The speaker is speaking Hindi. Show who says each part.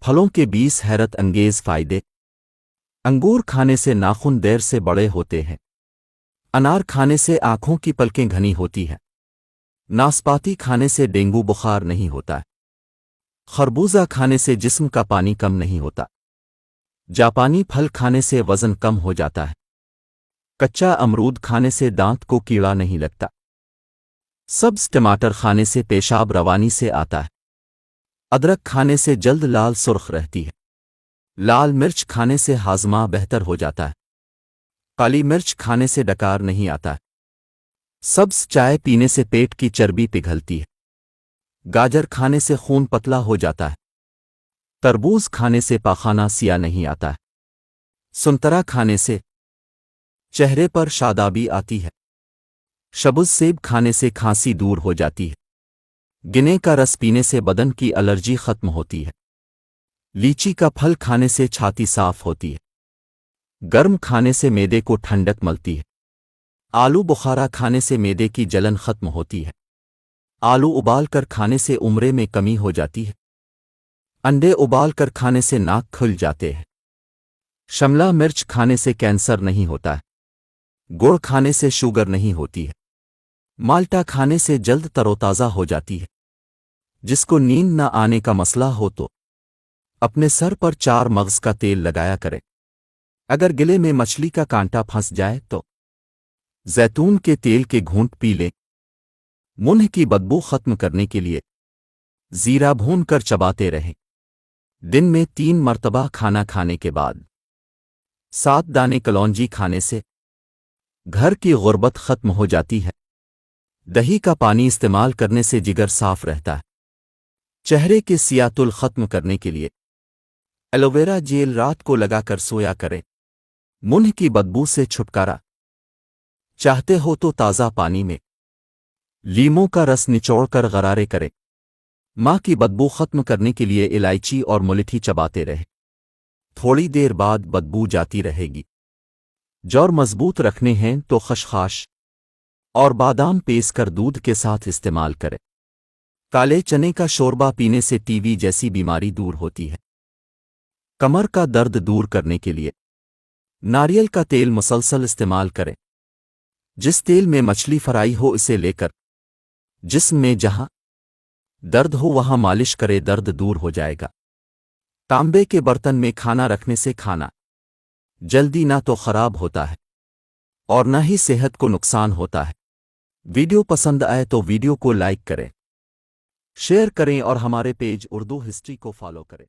Speaker 1: फलों के 20 हैरत अंगेज फायदे। अंगूर खाने से नाखून देर से बड़े होते हैं। अनार खाने से आंखों की पलकें घनी होती हैं। नाशपाती खाने से डेंगू बुखार नहीं होता। खरबूजा खाने से जिस्म का पानी कम नहीं होता। जापानी फल खाने से वजन कम हो जाता है। कच्चा अमरूद खाने से दांत को कीड़ा नहीं लगता। सब्ज टमाटर खाने से पेशाब रवानी से आता है। अदरक खाने से जल्द लाल सुर्ख रहती है। लाल मिर्च खाने से हाजमा बेहतर हो जाता है। काली मिर्च खाने से डकार नहीं आता है। सब्ज चाय पीने से पेट की चर्बी पिघलती है। गाजर खाने से खून पतला हो जाता है। तरबूज खाने से पाखाना सिया नहीं आता है। संतरा खाने से चेहरे पर शादाबी आती है। शबुज सेब खाने से खांसी दूर हो जाती है। गिने का रस पीने से बदन की एलर्जी खत्म होती है। लीची का फल खाने से छाती साफ होती है। गर्म खाने से मैदे को ठंडक मिलती है। आलू बुखारा खाने से मैदे की जलन खत्म होती है। आलू उबाल कर खाने से उम्रे में कमी हो जाती है। अंडे उबाल कर खाने से नाक खुल जाते हैं। शिमला मिर्च खाने से कैंसर नहीं होता है। गुड़ खाने से शुगर नहीं होती है। माल्टा खाने से जल्द तरोताज़ा हो जाती है। जिसको नींद न आने का मसला हो तो अपने सर पर 4 मगज का तेल लगाया करें। अगर गले में मछली का कांटा फंस जाए तो जैतून के तेल के घूंट पी लें। मुंह की बदबू खत्म करने के लिए जीरा भून कर चबाते रहें। दिन में 3 मर्तबा खाना खाने के बाद 7 दाने कलौंजी खाने से घर की गुर्बत खत्म हो जाती है। दही का पानी इस्तेमाल करने से जिगर साफ रहता है। चेहरे के सियातुल खत्म करने के लिए एलोवेरा जेल रात को लगाकर सोया करें। मुंह की बदबू से छुटकारा चाहते हो तो ताज़ा पानी में लीमों का रस निचोड़कर गरारे करें। माँ की बदबू खत्म करने के लिए इलायची और मुलठी चबाते रहे। थोड़ी देर बाद बदबू जाती रहेगी। जौर मजबूत रखने हैं तो खशखाश और बादाम पेस कर दूध के साथ इस्तेमाल करें। काले चने का शोरबा पीने से टीबी जैसी बीमारी दूर होती है। कमर का दर्द दूर करने के लिए नारियल का तेल मुसलसल इस्तेमाल करें। जिस तेल में मछली फ्राई हो इसे लेकर जिस्म में जहां दर्द हो वहां मालिश करे, दर्द दूर हो जाएगा। तांबे के बर्तन में खाना रखने से खाना जल्दी ना तो खराब होता है और न ही सेहत को नुकसान होता है। वीडियो पसंद आए तो वीडियो को लाइक करें, शेयर करें और हमारे पेज उर्दू हिस्ट्री को फॉलो करें।